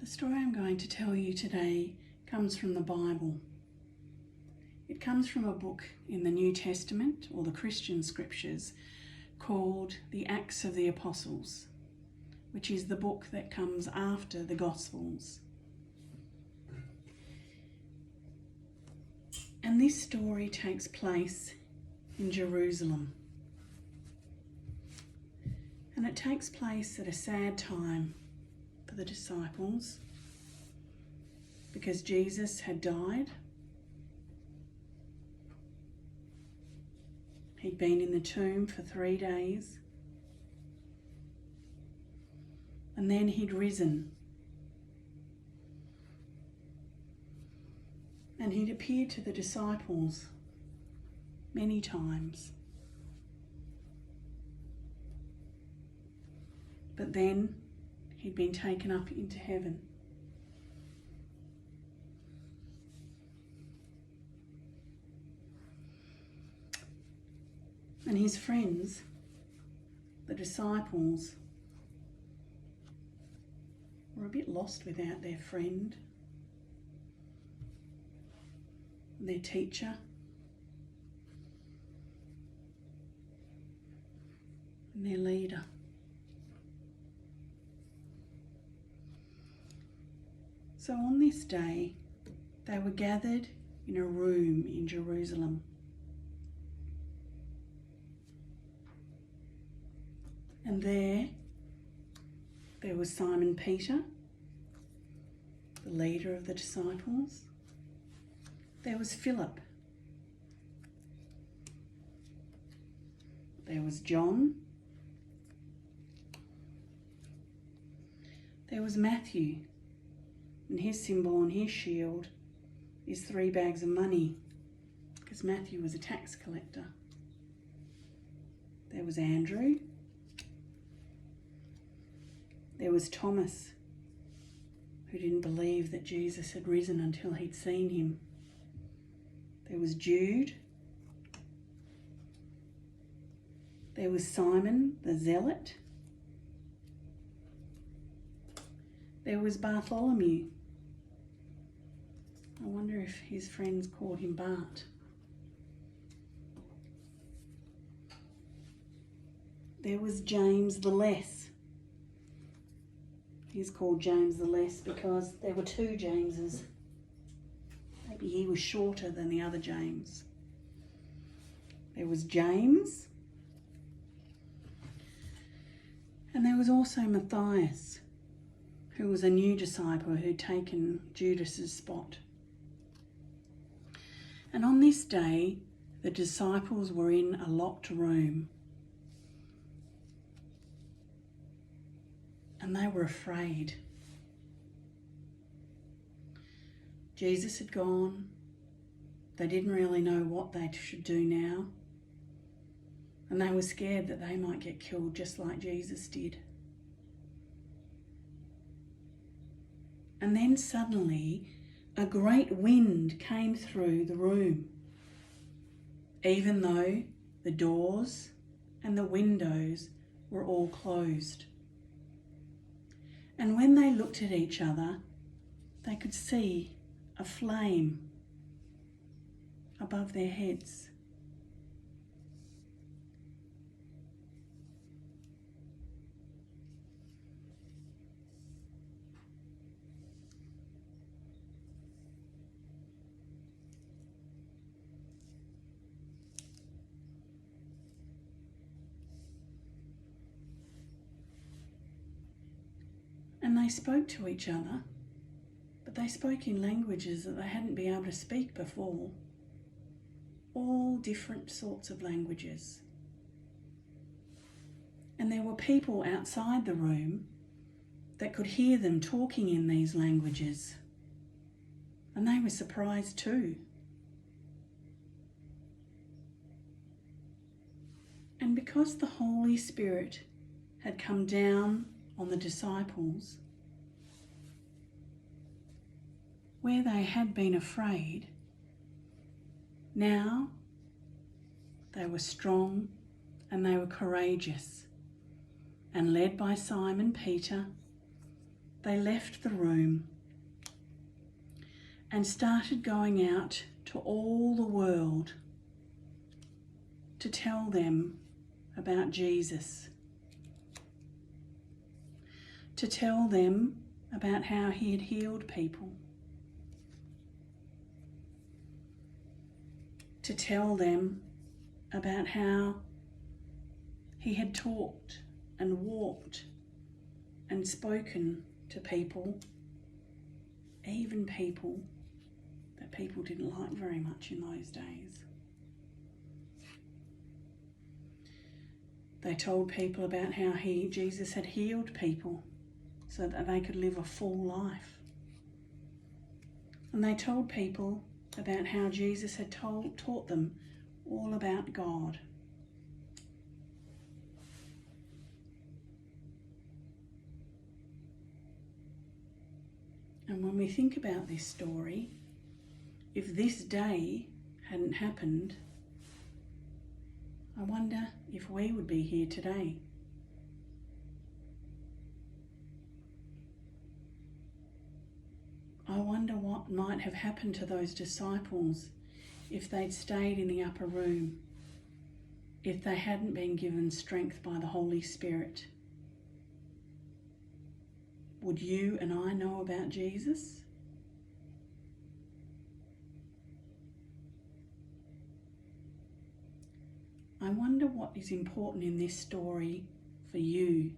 The story I'm going to tell you today comes from the Bible. It comes from a book in the New Testament, or the Christian scriptures, called the Acts of the Apostles, which is the book that comes after the Gospels. And this story takes place in Jerusalem. And it takes place at a sad time for the disciples because Jesus had died. He'd been in the tomb for 3 days. And then he'd risen. And he'd appeared to the disciples many times. But then he'd been taken up into heaven. And his friends, the disciples, were a bit lost without their friend, their teacher, and their leader. So on this day, they were gathered in a room in Jerusalem. And there was Simon Peter, the leader of the disciples. There was Philip. There was John. There was Matthew, and his symbol on his shield is 3 bags of money, because Matthew was a tax collector. There was Andrew. There was Thomas, who didn't believe that Jesus had risen until he'd seen him. There was Jude. There was Simon the Zealot. There was Bartholomew. I wonder if his friends called him Bart. There was James the Less. He's called James the Less because there were 2 Jameses. Maybe he was shorter than the other James. There was James. And there was also Matthias, who was a new disciple who'd taken Judas's spot. And on this day, the disciples were in a locked room. And they were afraid. Jesus had gone. They didn't really know what they should do now. And they were scared that they might get killed just like Jesus did. And then suddenly, a great wind came through the room, even though the doors and the windows were all closed. And when they looked at each other, they could see a flame above their heads. And they spoke to each other, but they spoke in languages that they hadn't been able to speak before. All different sorts of languages. And there were people outside the room that could hear them talking in these languages. And they were surprised too. And because the Holy Spirit had come down on the disciples, where they had been afraid, now they were strong and they were courageous, and led by Simon Peter, they left the room and started going out to all the world to tell them about Jesus, to tell them about how he had healed people, to tell them about how he had talked and walked and spoken to people, even people that people didn't like very much in those days. They told people about how Jesus had healed people so that they could live a full life. And they told people about how Jesus had taught them all about God. And when we think about this story, if this day hadn't happened, I wonder if we would be here today. I wonder what might have happened to those disciples if they'd stayed in the upper room, if they hadn't been given strength by the Holy Spirit. Would you and I know about Jesus? I wonder what is important in this story for you